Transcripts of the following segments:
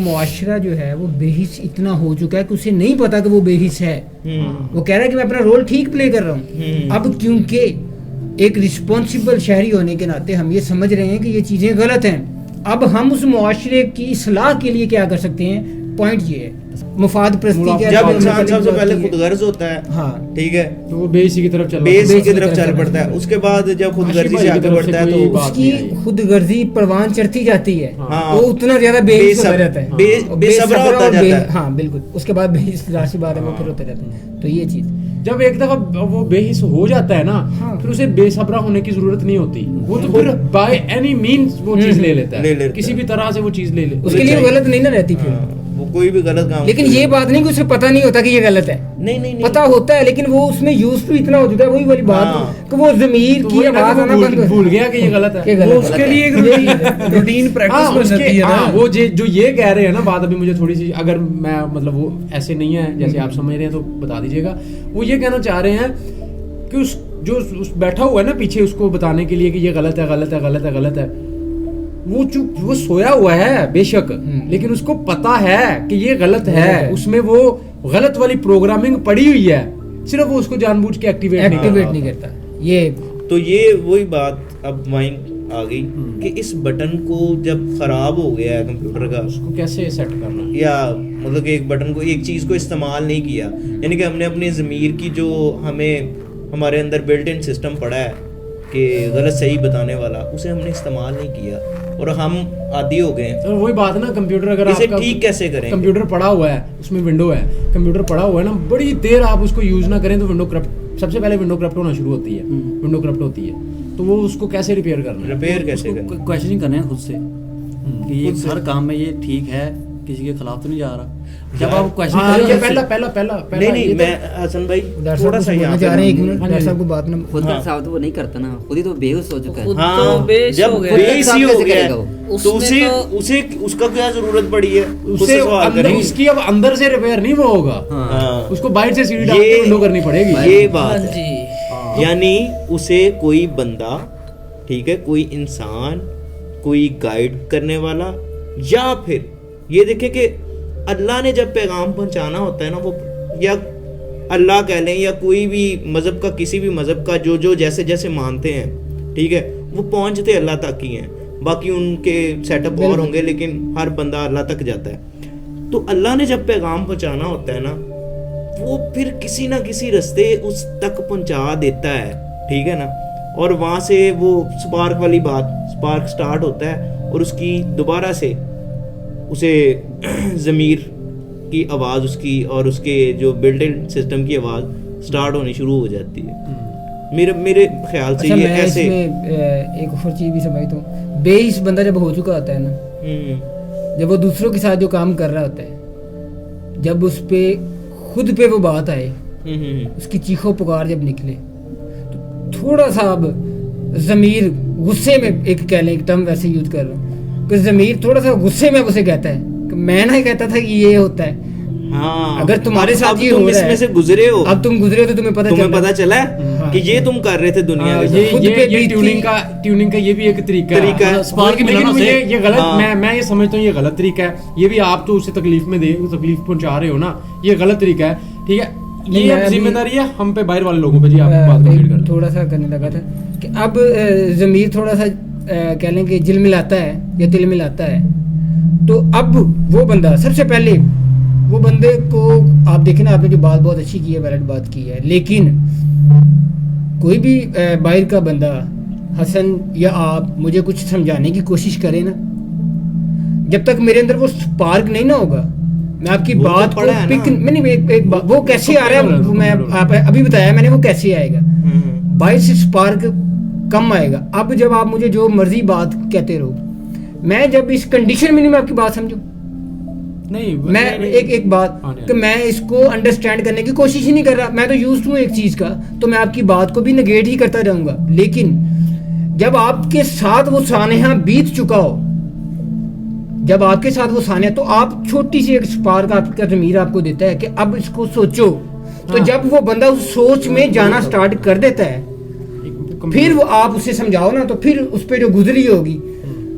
معاشرہ جو ہے وہ بے حس اتنا ہو چکا ہے کہ اسے نہیں پتا کہ وہ بے حس ہے. وہ کہہ رہا ہے کہ میں اپنا رول ٹھیک پلے کر رہا ہوں. اب کیونکہ ایک رسپانسبل شہری ہونے کے ناطے ہم یہ سمجھ رہے ہیں کہ یہ چیزیں غلط ہیں, اب ہم اس معاشرے کی اصلاح کے لیے کیا کر سکتے ہیں. پوائنٹ یہ ہے مفاد پرستی کا, جب انسان سب سے پہلے خود غرض ہوتا ہے, ہاں ٹھیک ہے, تو وہ بے حسی کی طرف چل پڑتا ہے. اس کے بعد جب خود غرضی سے آگے بڑھتا ہے تو اس کی خود غرضی پروان چڑھتی جاتی ہے, وہ اتنا زیادہ بے حس ہو جاتا ہے, بے صبر ہوتا جاتا ہے. ہاں بالکل, اس کے بعد بے حس ظاہر بات ہے وہ پھر ہوتا جاتا ہے. تو یہ چیز جب ایک دفعہ وہ بے حس ہو جاتا ہے نا, پھر اسے بے صبرا ہونے کی ضرورت نہیں ہوتی. وہ تو پھر بائی اینی مینز وہ چیز لے لیتا ہے, کسی بھی طرح سے وہ چیز لے لیتا ہے. اس کے لیے غلط نہیں نہ رہتی پھر وہ کوئی بھی غلط کام. لیکن یہ بات نہیں کہ اسے پتہ نہیں ہوتا کہ یہ غلط ہے, نہیں پتہ ہوتا ہے, لیکن وہ اس میں یوز ٹو اتنا ہو چکا ہے. وہی والی بات کہ وہ ضمیر کی آواز آنا بند بھول گیا کہ یہ غلط ہے. وہ اس کے لیے ایک روٹین پریکٹس بن جاتی ہے نا. وہ جو یہ کہہ رہے ہیں نا بات, ابھی مجھے تھوڑی سی, اگر میں مطلب وہ ایسے نہیں ہے جیسے آپ سمجھ رہے ہیں تو بتا دیجیے گا. وہ یہ کہنا چاہ رہے ہیں کہ جو بیٹھا ہوا ہے نا پیچھے اس کو بتانے کے لیے کہ یہ غلط ہے غلط ہے غلط ہے غلط ہے, وہ سویا ہوا ہے بے شک, لیکن اس کو پتا ہے کہ یہ غلط ہے. اس میں وہ غلط والی پروگرامنگ پڑی ہوئی ہے, صرف وہ اس کو جان بوجھ کے ایکٹیویٹ نہیں کرتا. یہ تو یہ وہی بات اب مائنڈ آ گئی کہ اس بٹن کو جب خراب ہو گیا ہے کمپیوٹر کا, اس کو کیسے سیٹ کرنا, یا مطلب کہ ایک بٹن کو, ایک چیز کو استعمال نہیں کیا, یعنی کہ ہم نے اپنی ضمیر کی جو ہمارے اندر بلٹ ان سسٹم پڑا ہے کہ غلط صحیح بتانے والا, اسے ہم نے استعمال نہیں کیا اور ہم عادی ہو گئے ہیں. وہی بات نا, کمپیوٹر اگر اسے ٹھیک کیسے کریں, کمپیوٹر پڑا ہوا ہے, اس میں ونڈو ہے, کمپیوٹر پڑا ہوا ہے نا, بڑی دیر آپ اس کو یوز نہ کریں تو ونڈو کرپٹ, سب سے پہلے ونڈو کرپٹ ہونا شروع ہوتی ہے. ونڈو کرپٹ ہوتی ہے تو وہ اس کو کیسے ریپیئر کرنا ہے, ریپیئر کیسے کرنا ہے, کوشچن کرنا ہے خود سے کہ یہ ہر کام میں یہ ٹھیک ہے, کسی کے خلاف تو نہیں جا رہا. جب آپ کوشچن کریں, نہیں میں حسن بھائی تھوڑا سا یہاں جا رہے ہیں, ایک منٹ ڈاکٹر صاحب کو بات نہ, خود کا صاحب تو وہ نہیں کرتا نا, خود ہی تو بے ہوش ہو چکا ہے. ہاں جب بے ہوشی ہو گیا تو اسے اس کا کیا ضرورت پڑی ہے, اس کی اب اندر سے ریپیئر نہیں وہ ہوگا, اس کو باہر سے سیڑھی ڈال کے ونڈو کرنی پڑے گی. یہ بات ہے, یعنی اسے کوئی بندہ, ٹھیک ہے, کوئی انسان, کوئی گائیڈ کرنے والا, یا پھر یہ دیکھیں کہ اللہ نے جب پیغام پہنچانا ہوتا ہے نا, وہ یا اللہ کہہ لیں یا کوئی بھی مذہب کا, کسی بھی مذہب کا جو جیسے جیسے مانتے ہیں, ٹھیک ہے, وہ پہنچتے اللہ تک ہی ہیں. باقی ان کے سیٹ اپ اور ہوں گے, لیکن ہر بندہ اللہ تک جاتا ہے. تو اللہ نے جب پیغام پہنچانا ہوتا ہے نا, وہ پھر کسی نہ کسی رستے اس تک پہنچا دیتا ہے, ٹھیک ہے نا, اور وہاں سے وہ سپارک والی بات, سپارک سٹارٹ ہوتا ہے اور اس کی دوبارہ سے اسے ضمیر کی آواز, اس کی اور اس کے جو بلٹ ان سسٹم کی آواز سٹارٹ ہونی شروع ہو جاتی ہے. میرے خیال سے یہ ایسے ایک اور چیز بھی سمجھتا ہوں, بے حس بندہ جب ہو چکا ہوتا ہے نا, جب وہ دوسروں کے ساتھ جو کام کر رہا ہوتا ہے, جب اس پہ خود پہ وہ بات آئے, اس کی چیخو پکار جب نکلے, تو تھوڑا سا اب ضمیر غصے میں, ایک کہہ لیں ایک ٹرم ویسے یوز کر رہا ہوں کہ ضمیر تھوڑا سا غصے میں اسے کہتا ہے کہ میں نہ کہتا تھا کہ یہ ہوتا ہے. ہاں, اگر تمہارے ساتھ یہ ہو رہا ہے, سے گزرے ہو, اب تم گزرے ہو تو تمہیں پتہ چلا کہ یہ تم کر رہے تھے دنیا کے ساتھ. یہ ٹیوننگ کا یہ بھی ایک طریقہ ہے, لیکن یہ غلط, میں یہ سمجھتا ہوں یہ غلط طریقہ ہے. یہ بھی آپ تو اسے تکلیف پہنچا رہے ہو نا, یہ غلط طریقہ ہے, ٹھیک ہے. یہ ذمہ داری ہے ہم پہ, باہر والے لوگوں پہ. جی آپ بات کر تھوڑا سا کرنے لگا تھا کہ اب ضمیر تھوڑا سا کہہ لیں کہ جل ملاتا ہے یا دل ملاتا ہے, تو اب وہ بندہ سب سے پہلے, وہ بندے کو آپ دیکھیں نا, آپ نے جو بات بہت اچھی کی ہے, ویلڈ بات کی ہے, لیکن کوئی بھی باہر کا بندہ, حسن یا آپ, مجھے کچھ سمجھانے کی کوشش کرے نا, جب تک میرے اندر وہ سپارک نہیں نہ ہوگا, میں آپ کی بات کو پک نہیں, وہ کیسے آ رہا ہے, میں آپ ابھی بتایا میں نے, وہ کیسے آئے گا, باہر سے سپارک کم آئے گا. اب جب آپ مجھے جو مرضی بات کہتے رہو, میں جب اس کنڈیشن میں نہیں, میں آپ کی بات سمجھوں نہیں, میں ایک بات کہ میں اس کو انڈرسٹینڈ کرنے کی کوشش ہی نہیں کر رہا, میں تو یوزڈ ہوں ایک چیز کا, تو میں آپ کی بات کو بھی نگیٹ ہی کرتا رہوں گا. لیکن جب آپ کے ساتھ وہ سانحہ بیت چکا ہو, جب آپ کے ساتھ وہ سانحہ, تو آپ چھوٹی سی ایک سپارک آپ کا ضمیر آپ کو دیتا ہے کہ اب اس کو سوچو, تو جب وہ بندہ اس سوچ میں جانا سٹارٹ کر دیتا ہے, پھر وہ آپ اسے سمجھاؤ نا, تو پھر اس پہ جو گزری ہوگی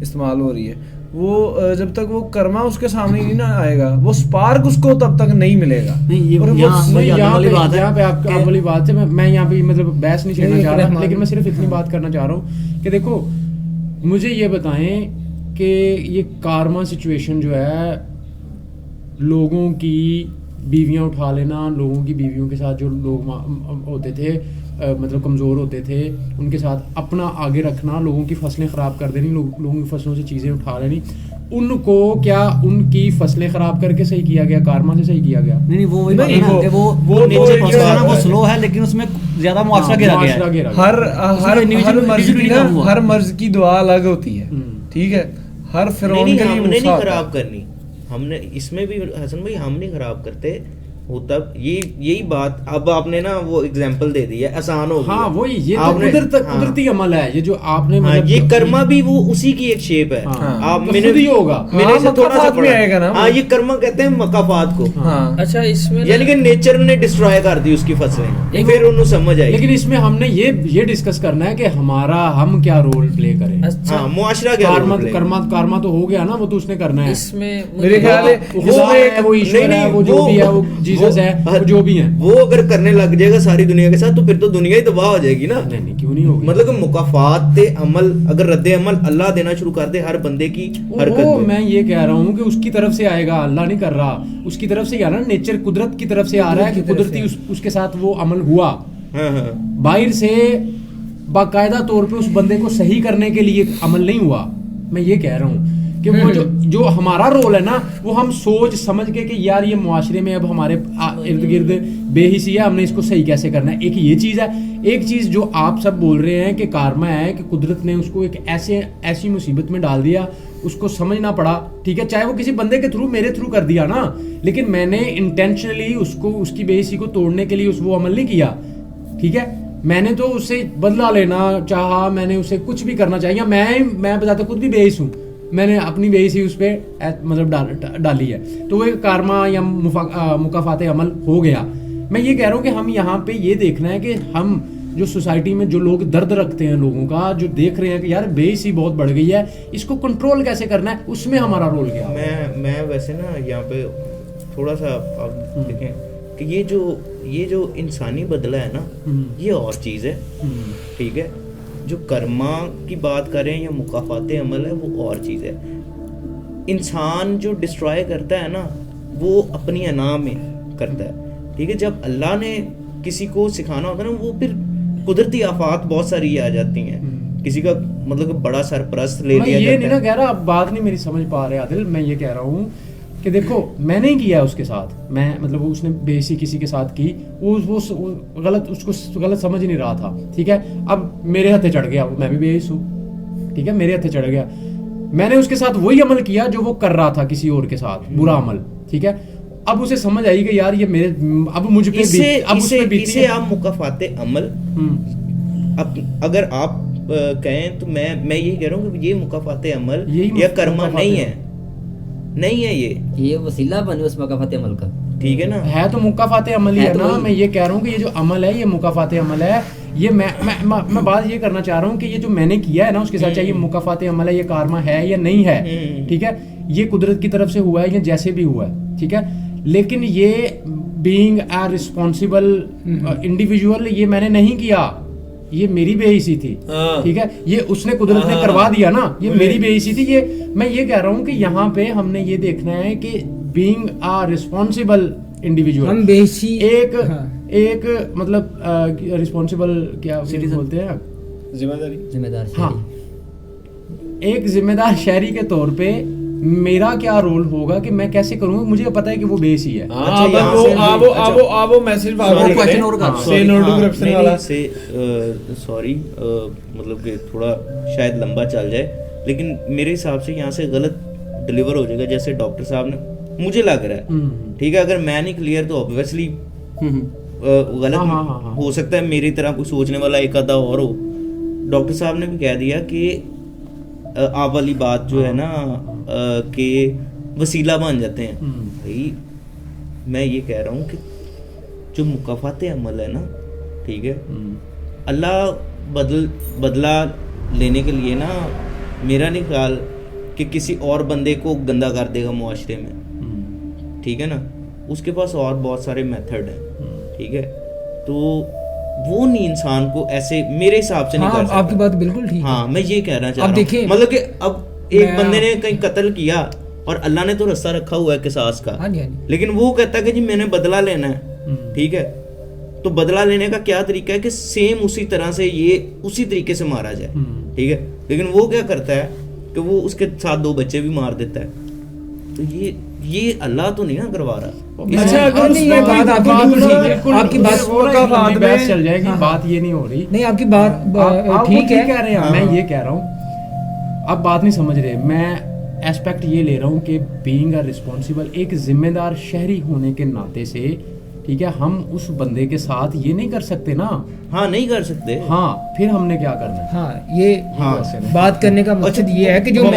استعمال ہو رہی ہے وہ جب تک وہ کرما اس کے سامنے نہیں نہ آئے گا وہ سپارک اس کو تب تک نہیں ملے گا. نہیں یہ اور وہ- یہاں پہ آپ والی بات ہے میں یہاں پہ مطلب بحث نہیں چھیڑنا چاہ رہا لیکن میں صرف اتنی بات کرنا چاہ رہا ہوں کہ دیکھو مجھے یہ بتائیں کہ یہ کارما سچویشن جو ہے لوگوں کی بیویاں اٹھا لینا, لوگوں کی بیویوں کے ساتھ جو لوگ ہوتے تھے مطلب کمزور ہوتے تھے ان کے ساتھ اپنا آگے رکھنا, لوگوں کی فصلیں خراب کر دینی, لوگوں کی فصلوں سے چیزیں اٹھا لینی, ان کو کیا ان کی فصلیں خراب کر کے صحیح کیا گیا, کارما سے صحیح کیا گیا؟ نہیں وہ وہی بات ہے نا کہ وہ نیچر ہے نا وہ سلو ہے لیکن اس میں زیادہ معاشرہ گرا گیا ہے. ہر مرض کی دعا الگ ہوتی ہے, ٹھیک ہے, ہر فرعون کے لیے ہم نے نہیں موسیٰ خراب کرنی, ہم نے اس میں بھی حسن بھائی ہم نہیں خراب کرتے ہوتا یہی بات. اب آپ نے نا وہ اگزامپل دے دی ہے, آسان ہو گیا. ہاں وہی یہ تو قدرتی عمل ہے یہ جو آپ نے یہ کرما بھی وہ اسی کی ایک شیپ ہے. آپ میں نے ہوگا میں نے اسے تھوڑا سا میں آئے گا نا. ہاں یہ کرما کہتے ہیں مکافات کو. اچھا اس میں یعنی کہ نیچر نے ڈسٹروائے کر دی اس کی فصلیں, پھر انہوں سمجھ آئی. لیکن اس میں ہم نے یہ ڈسکس کرنا ہے کہ ہم کیا رول پلے کریں. ہاں معاشرہ کیا کارما تو ہو گیا نا, وہ تو اس نے کرنا ہے. اس میں میرے خیال ہے وہ ایشور ہے, وہ جو بھی ہے, وہ جیسس ہے, وہ جو بھی ہیں, وہ اگر کرنے لگ جائے گا ساری دنیا کے ساتھ تو پھر تو دنیا ہی تباہ ہو جائے گی نا. نہیں کیوں نہیں ہوگی. مطلب کہ مکافات عمل اگر رد عمل اللہ دینا شروع کر دے ہر بندے کی حرکت وہ میں یہ کہہ رہا ہوں کہ اس کی طرف سے آئے گا, اللہ نہیں کر رہا, اس کی طرف سے ہی آ رہا ہے, نیچر قدرت کی طرف سے آ رہا ہے کہ قدرتی اس کے ساتھ وہ عمل ہوا. باہر سے باقاعدہ طور پہ اس بندے کو صحیح کرنے کے لیے عمل نہیں ہوا. میں یہ کہہ رہا ہوں کہ وہ جو ہمارا رول ہے نا وہ ہم سوچ سمجھ کے کہ یار یہ معاشرے میں اب ہمارے ارد گرد بے حسی ہے, ہم نے اس کو صحیح کیسے کرنا ہے. ایک یہ چیز ہے. ایک چیز جو آپ سب بول رہے ہیں کہ کارما ہے کہ قدرت نے اس کو ایک ایسی مصیبت میں ڈال دیا, اس کو سمجھنا پڑا, ٹھیک ہے, چاہے وہ کسی بندے کے تھرو میرے تھرو کر دیا نا, لیکن میں نے انٹینشنلی اس کی بے حسی کو توڑنے کے لیے وہ عمل نہیں کیا, ٹھیک ہے. میں نے تو اسے بدلہ لینا چاہا, میں نے اسے کچھ بھی کرنا چاہیے, میں بتاتا خود بھی بے حس ہوں, میں نے اپنی بے حسی اس پہ مطلب ڈالی ہے, تو وہ ایک کارما یا مکافات عمل ہو گیا. میں یہ کہہ رہا ہوں کہ ہم یہاں پہ یہ دیکھنا ہے کہ ہم جو سوسائٹی میں جو لوگ درد رکھتے ہیں لوگوں کا, جو دیکھ رہے ہیں کہ یار بے حسی بہت بڑھ گئی ہے, اس کو کنٹرول کیسے کرنا ہے, اس میں ہمارا رول کیا. میں ویسے نا یہاں پہ تھوڑا سا آپ دیکھیں کہ یہ جو انسانی بدلہ ہے نا یہ اور چیز ہے, ٹھیک ہے. جو کرما کی بات کریں یا مکافات عمل ہے وہ اور چیز ہے. انسان جو ڈسٹرائے کرتا ہے نا وہ اپنی انا میں کرتا ہے, ٹھیک ہے. جب اللہ نے کسی کو سکھانا ہوتا ہے نا وہ پھر قدرتی آفات بہت ساری آ جاتی ہیں, کسی کا مطلب بڑا سرپرست لے لیا جاتا ہے. میں یہ نہیں نا کہہ رہا, بات نہیں میری سمجھ پا رہے عادل, میں یہ کہہ رہا ہوں کہ دیکھو میں نہیں کیا اس کے ساتھ, میں مطلب اس نے بے حسی کسی کے ساتھ کی, وہ غلط, اس کو غلط سمجھ نہیں رہا تھا, ٹھیک ہے. اب میرے ہتھے چڑھ گیا, میں بھی بے حس ہوں, ٹھیک ہے, میرے ہتھے چڑھ گیا, میں نے اس کے ساتھ وہی عمل کیا جو وہ کر رہا تھا کسی اور کے ساتھ, برا عمل, ٹھیک ہے. اب اسے سمجھ آئی کہ یار یہ میرے اب مجھ پہ اسے آپ مکافات عمل, اب اگر آپ کہیں تو میں یہی کہہ رہا ہوں کہ یہ مکافات عمل یا کرما نہیں ہے یہ وسیلہ بنے اس مکافات عمل کا, ٹھیک ہے نا. ہے تو مکافات عمل ہی ہے نا. میں یہ کہہ رہا ہوں کہ یہ جو عمل ہے یہ مکافات عمل ہے. یہ میں بات یہ کرنا چاہ رہا ہوں کہ یہ جو میں نے کیا ہے نا اس کے ساتھ, چاہے یہ مکافات عمل ہے, یہ کارما ہے یا نہیں ہے, ٹھیک ہے, یہ قدرت کی طرف سے ہوا ہے یا جیسے بھی ہوا ہے, ٹھیک ہے. لیکن یہ بینگ اے رسپانسبل انڈیویجول یہ میں نے نہیں کیا, یہ میری بے حسی تھی, ٹھیک ہے. یہ اس نے قدرت نے کروا دیا نا, یہ میری بے حسی تھی. یہ میں یہ کہہ رہا ہوں کہ یہاں پہ ہم نے یہ دیکھنا ہے کہ بینگ اے رسپانسبل انڈیویجول, ہم بے حسی ایک مطلب رسپانسبل کیا بولتے ہیں, ذمہ دار, ہاں, ایک ذمہ دار شہری کے طور پہ میرا کیا رول ہوگا کہ میں کیسے کروں. مجھے پتا ہے کہ وہ بے حسی ہے. سوری مطلب کہ تھوڑا شاید لمبا چل جائے, لیکن میرے حساب سے یہاں سے غلط ڈلیور ہو جائے گا, جیسے ڈاکٹر صاحب نے مجھے لگ رہا ہے, ٹھیک ہے. اگر میں نہیں کلیئر تو آبویسلی غلط ہو سکتا ہے, میری طرح کوئی سوچنے والا ایک آدھا اور ہو. ڈاکٹر صاحب نے بھی کہہ دیا کہ آپ والی بات جو ہے نا کہ وسیلہ بن جاتے ہیں. بھائی میں یہ کہہ رہا ہوں کہ جو مکافات عمل ہے نا, ٹھیک ہے, اللہ بدلہ لینے کے لیے نا میرا نہیں خیال کہ کسی اور بندے کو گندا کر دے گا معاشرے میں, ٹھیک ہے نا, اس کے پاس اور بہت سارے میتھڈ ہیں, ٹھیک ہے, تو وہ نہیں انسان کو ایسے میرے حساب سے نہیں کر سکتا. آپ کی بات بالکل ٹھیک ہے. ہاں میں یہ کہہ رہا چاہ رہا ہوں, مطلب کہ اب ایک بندے نے کہیں قتل کیا اور اللہ نے تو رستہ رکھا ہوا ہے قصاص کا, لیکن وہ کہتا ہے کہ جی میں نے بدلہ لینا ہے, ٹھیک ہے, تو بدلہ لینے کا کیا طریقہ ہے کہ سیم اسی طرح سے یہ اسی طریقے سے مارا جائے, ٹھیک ہے, لیکن وہ کیا کرتا ہے کہ وہ اس کے ساتھ 2 بچے بھی مار دیتا ہے. تو یہ اللہ تو نہیں نا کروا رہا. اچھا اگر اس میں بات آپ کی بات چل جائے گی, بات یہ نہیں ہو رہی. نہیں آپ کی بات ٹھیک ہے, کہہ رہے ہیں, میں یہ کہہ رہا ہوں آپ بات نہیں سمجھ رہے. میں ایسپیکٹ یہ لے رہا ہوں کہ بینگ اے رسپانسبل, ایک ذمہ دار شہری ہونے کے ناطے سے, ٹھیک ہے, ہم اس بندے کے ساتھ یہ نہیں کر سکتے نا. ہاں نہیں کر سکتے. ہاں پھر ہم نے کیا کرنا ہے. ہاں یہ بات کرنے کا مقصد یہ ہے کہ جو وہ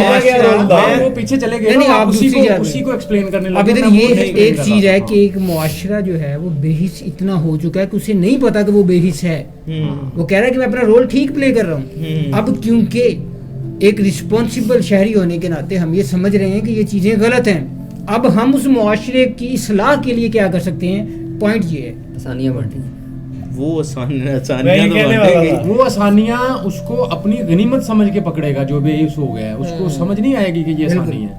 پیچھے چلے گئے نا, آپ اسی کو ایکسپلین کرنے لگے. اب ادھر یہ ایک چیز ہے کہ ایک معاشرہ جو ہے وہ بے حس اتنا ہو چکا ہے کہ اسے نہیں پتا کہ وہ بے حس ہے. وہ کہہ رہا ہے کہ میں اپنا رول ٹھیک پلے کر رہا ہوں. اب کیونکہ ایک رسپانسبل شہری ہونے کے ناطے ہم یہ سمجھ رہے ہیں کہ یہ چیزیں غلط ہیں, اب ہم اس معاشرے کی اصلاح کے لیے کیا کر سکتے ہیں. پوائنٹ یہ ہے آسانیاں بڑھتی ہیں, وہ آسانیاں اس کو اپنی غنیمت سمجھ کے پکڑے گا. جو بے حس ہو گیا ہے اس کو سمجھ نہیں آئے گی کہ یہ آسانی ہے,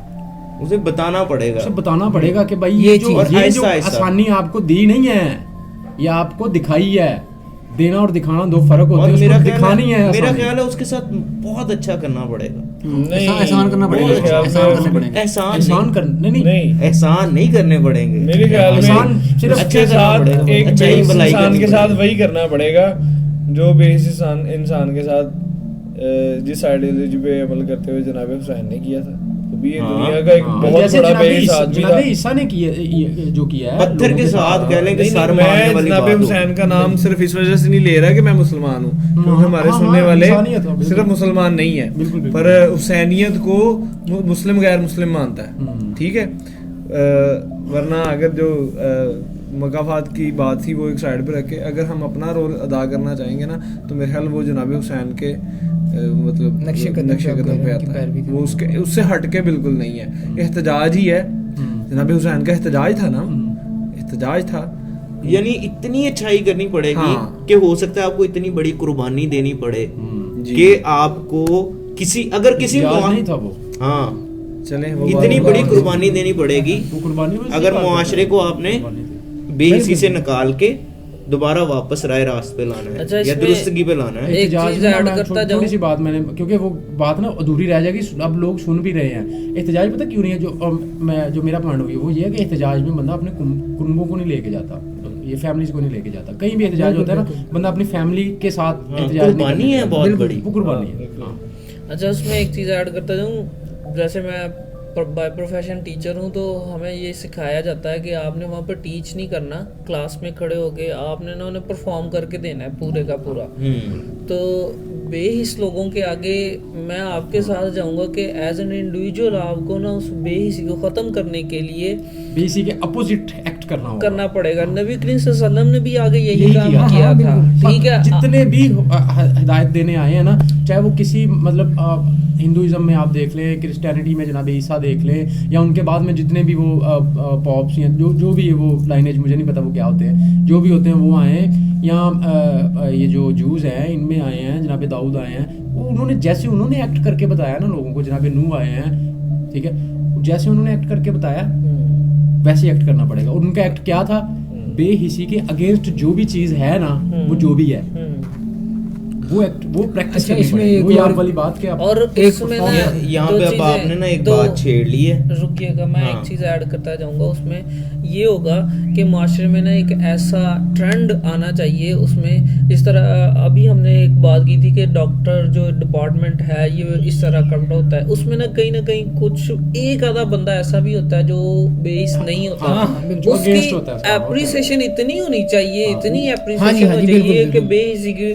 اسے بتانا پڑے گا کہ بھائی یہ جو آسانی آپ کو دی نہیں ہے, یہ آپ کو دکھائی ہے. دینا اور دکھانا 2 فرق ہوتے ہیں. میرا خیال ہے اس کے ساتھ بہت اچھا کرنا پڑے گا, احسان کرنا پڑے گا. احسان نہیں کرنے پڑیں گے. میرے خیال میں صرف انسان کے ساتھ وہی کرنا پڑے گا جو بے حس انسان کے ساتھ جس آئیڈیالوجی پہ عمل کرتے ہوئے جناب حسین نے کیا تھا. دنیا کا ایک بہت بڑا بے حس آدمی تھا, عیسیٰ نے جو کیا ہے پتھر کے ساتھ کہہ لیں کہ سر میں مارنے والی جناب حسین کا نام صرف اس وجہ سے نہیں لے رہا کہ میں مسلمان ہوں, کیونکہ ہمارے سننے والے صرف مسلمان نہیں ہیں, پر حسینیت کو مسلم غیر مسلم مانتا ہے, ٹھیک ہے. ورنہ اگر جو مقافات کی بات تھی وہ ایک سائڈ پہ رکھ کے اگر ہم اپنا رول ادا کرنا چاہیں گے نا, تو میرے خیال وہ جناب حسین کے مطلب نقش قدم پہ آتا ہے. وہ اس سے ہٹ کے بالکل نہیں ہے. احتجاج ہی ہے, جناب حسین کا احتجاج تھا نا, احتجاج تھا. یعنی اتنی اچھائی کرنی پڑے گی کہ ہو سکتا ہے آپ کو اتنی بڑی قربانی دینی پڑے کہ آپ کو کسی نہیں تھا وہ, ہاں چلیں اتنی بڑی قربانی دینی پڑے گی اگر معاشرے کو آپ نے بے حسی سے نکال کے دوبارہ واپس رائے راست پہ لانا ہے یا درستگی پہ لانا ہے. تھوڑی سی بات میں نے, کیونکہ وہ بات نا ادھوری رہ جائے گی, اب لوگ سن بھی رہے ہیں. احتجاج پتہ کیوں نہیں ہے, جو میرا پوائنٹ ہوئی وہ یہ ہے کہ احتجاج میں بندہ اپنے کنبوں کو نہیں لے کے جاتا, یہ فیملیز کو نہیں لے کے جاتا. کہیں بھی احتجاج ہوتا ہے نا, بندہ اپنی فیملی کے ساتھ احتجاج قربانی ہے, بہت بڑی قربانی ہے. اچھا اس میں ایک چیز ایڈ کرتا جاؤں, جیسے میں بائی پروفیشن ٹیچر ہوں, تو ہمیں یہ سکھایا جاتا ہے کہ آپ نے وہاں پہ ٹیچ نہیں کرنا, کلاس میں کھڑے ہو کے آپ نے نا انہیں پرفارم کر کے دینا ہے پورے کا پورا. تو بے حس لوگوں کے آگے میں آپ کے ساتھ جاؤں گا کہ ایز این انڈیویجول آپ کو نا اس بے حسی کو ختم کرنے کے لیے بے حسی کے اپوزٹ ایکٹ کرنا پڑے گا. نبی کریم صلی اللہ علیہ وسلم نے بھی آگے یہی کام کیا تھا, ٹھیک ہے. جتنے بھی ہدایت دینے آئے ہیں نا, چاہے وہ کسی مطلب ہندوازم میں آپ دیکھ لیں, کرسچینٹی میں جناب عیسیٰ دیکھ لیں, یا ان کے بعد میں جتنے بھی وہ پاپس ہیں, جو بھی وہ لائنیج مجھے نہیں پتا وہ کیا ہوتے ہیں, جو بھی ہوتے ہیں وہ آئے ہیں, یا یہ جو جوز ہیں ان میں آئے ہیں, جناب داؤد آئے ہیں, وہ انہوں نے ایکٹ کر کے بتایا نا لوگوں کو. جناب نوح آئے ہیں, ٹھیک ہے, جیسے انہوں نے ایکٹ کر کے بتایا ویسے ایکٹ کرنا پڑے گا. اور ان کا ایکٹ کیا تھا, بے حسی کے اگینسٹ جو بھی چیز ہے نا, وہ جو بھی ہے وہ پریکٹس کرنی پڑے. وہ یار والی بات کہ اور اس میں نا یہاں پہ اب آپ نے نا ایک بات چھیڑ لی ہے, رکیے گا, میں ایک چیز ایڈ کرتا جاؤں گا. اس میں یہ ہوگا کہ معاشرے میں نا ایک ایسا ٹرینڈ آنا چاہیے, اس میں اس طرح ابھی ہم نے ایک بات کی تھی کہ ڈاکٹر جو ڈپارٹمنٹ ہے یہ اس طرح کرتا ہوتا ہے, اس میں نا کہیں کچھ ایک آدھا بندہ ایسا بھی ہوتا ہے جو بے حس نہیں ہوتا. اس کی اپریسیشن اتنی ہونی چاہیے, اتنی اپریسیشن ہونی چاہیے کہ بے حسی کی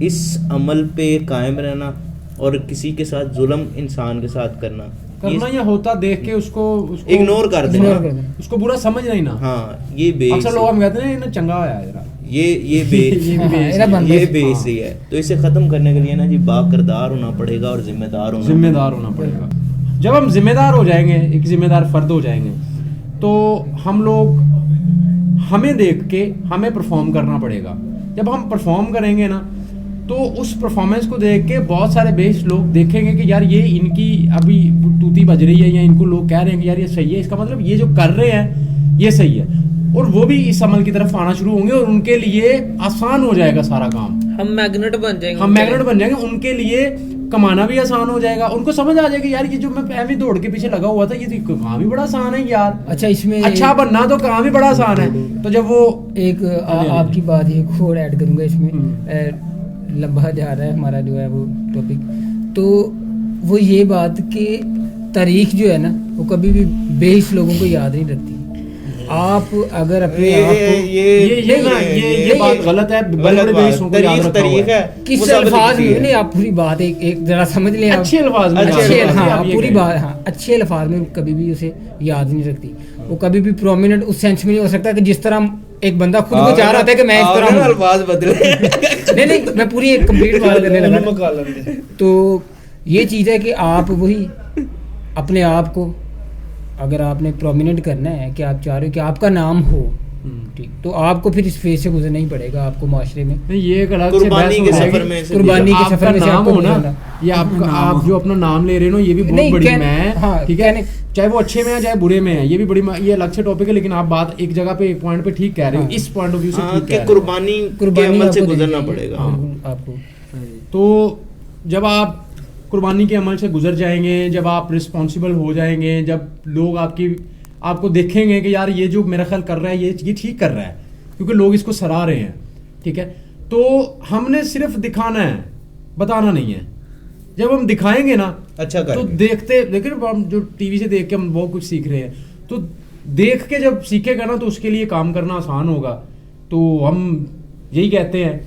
اس عمل پہ قائم رہنا اور کسی کے ساتھ ظلم انسان کے ساتھ کرنا یا ہوتا دیکھ کے اس کو اگنور کر دینا, اس کو برا سمجھنا ہی نہ. ہاں یہ بے اکثر لوگ ہم کہتے ہیں نا چنگا ہوا ہے ذرا, یہ بے حسی ہے. تو اسے ختم کرنے کے لیے نا جی با کردار ہونا پڑے گا اور ذمہ دار ہونا پڑے گا. جب ہم ذمہ دار ہو جائیں گے, ایک ذمہ دار فرد ہو جائیں گے, تو ہم لوگ ہمیں دیکھ کے ہمیں پرفارم کرنا پڑے گا. جب ہم پرفارم کریں گے نا تو اس پرفارمنس کو دیکھ کے بہت سارے بیس لوگ دیکھیں گے کہ یار یہ ان کی ابھی توتی بج رہی ہے, یا ان کو لوگ کہہ رہے ہیں کہ یار یہ صحیح ہے, اس کا مطلب یہ جو کر رہے ہیں یہ صحیح ہے, اور وہ بھی اس عمل کی طرف آنا شروع ہوں گے اور ان کے لیے آسان ہو جائے گا سارا کام. ہم میگنیٹ بن جائیں گے, ان کے لیے کمانا بھی آسان ہو جائے گا. ان کو سمجھ آ جائے گا یار یہ جو میں ایویں دوڑ کے پیچھے لگا ہوا تھا یہ تو کام ہی بڑا آسان ہے یار. اچھا اس میں اچھا بننا تو کام ہی بڑا آسان ہے. تو جب وہ ایک آپ کی بات ایک اور ایڈ کروں گا اس میں, لمبا جا رہا ہے ہمارا جو ہے وہ ٹاپک, تو وہ یہ بات کہ تاریخ جو ہے نا وہ کبھی بھی بیس لوگوں کو یاد نہیں رکھتی. آپ اگر اپنے آپ کو یہ بات غلط ہے, تاریخ ہے کس الفاظ میں نہیں, آپ پوری بات ایک ذرا سمجھ لیں, اچھے الفاظ میں, پوری بات, ہاں اچھے الفاظ میں کبھی بھی اسے یاد نہیں رکھتی. وہ کبھی بھی پرومیننٹ اس سینس میں نہیں ہو سکتا کہ جس طرح ایک بندہ خود کو چاہ رہا تھا کہ میں اس طرح الفاظ بدلے نہیں میں پوری ایک کمپلیٹ بات کرنے لگا. تو یہ چیز ہے کہ آپ وہی اپنے آپ کو اگر آپ نے پرومیننٹ کرنا ہے کہ آپ چاہ رہے ہو کہ آپ کا نام ہو, ٹھیک, تو آپ کو پھر اس فیز سے گزرنا ہی پڑے گا. آپ کو معاشرے میں یہ ایک الگ قربانی کے سفر میں نام ہونا, یا آپ جو اپنا نام لے رہے ہو یہ بھی بہت بڑی میں ہے, ٹھیک ہے, چاہے وہ اچھے میں ہے چاہے برے میں ہے, یہ بھی بڑی, یہ الگ سے ٹاپک ہے. لیکن آپ بات ایک جگہ پہ ایک پوائنٹ پہ ٹھیک کہہ رہے ہو, اس پوائنٹ آف ویو سے ٹھیک کہہ رہے ہو, قربانی سے گزرنا پڑے گا آپ کو. تو جب آپ قربانی کے عمل سے گزر جائیں گے, جب آپ رسپانسبل ہو جائیں گے, جب لوگ آپ کو دیکھیں گے کہ یار یہ جو میرا خیال کر رہا ہے یہ ٹھیک کر رہا ہے, کیونکہ لوگ اس کو سراہ رہے ہیں, ٹھیک ہے, تو ہم نے صرف دکھانا ہے, بتانا نہیں ہے. جب ہم دکھائیں گے نا اچھا تو دیکھیں ہم جو ٹی وی سے دیکھ کے ہم بہت کچھ سیکھ رہے ہیں, تو دیکھ کے جب سیکھے گا نا تو اس کے لیے کام کرنا آسان ہوگا. تو ہم یہی کہتے ہیں.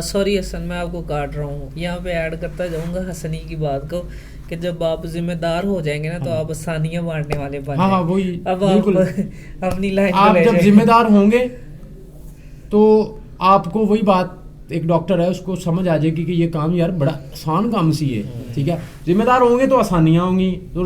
سوری حسن میں آپ کو کاٹ رہا ہوں, یہاں پہ ایڈ کرتا جاؤں گا حسنی کی بات کو کہ جب آپ ذمہ دار ہو جائیں گے نا تو آپ آسانیاں بانٹنے والے بن جائیں. ہاں وہی اب بالکل, اپنی لائن آپ جب ذمہ دار ہوں گے تو آپ کو وہی بات, ایک ڈاکٹر ہے اس کو سمجھ آ جائے گی کہ یہ کام یار بڑا آسان کام سی ہے, ٹھیک ہے. ذمہ دار ہوں گے تو آسانیاں ہوں گی. تو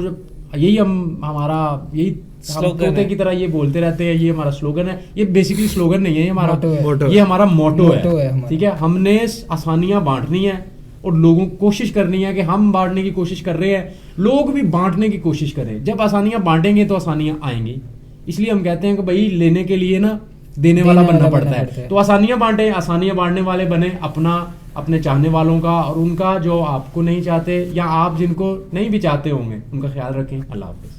یہی ہمارا یہی طوطے کی طرح یہ بولتے رہتے ہیں, یہ ہمارا سلوگن ہے. یہ بیسیکلی سلوگن نہیں ہے, یہ ہمارا موٹو ہے, ٹھیک ہے. ہم نے آسانیاں بانٹنی ہے اور لوگوں کو کوشش کرنی ہے کہ ہم بانٹنے کی کوشش کر رہے ہیں, لوگ بھی بانٹنے کی کوشش کریں. جب آسانیاں بانٹیں گے تو آسانیاں آئیں گی. اس لیے ہم کہتے ہیں کہ بھائی لینے کے لیے نا دینے والا بننا پڑتا ہے. تو آسانیاں بانٹیں, آسانیاں بانٹنے والے بنے, اپنے چاہنے والوں کا اور ان کا جو آپ کو نہیں چاہتے یا آپ جن کو نہیں بھی چاہتے ہوں گے ان کا خیال رکھیں. اللہ حافظ.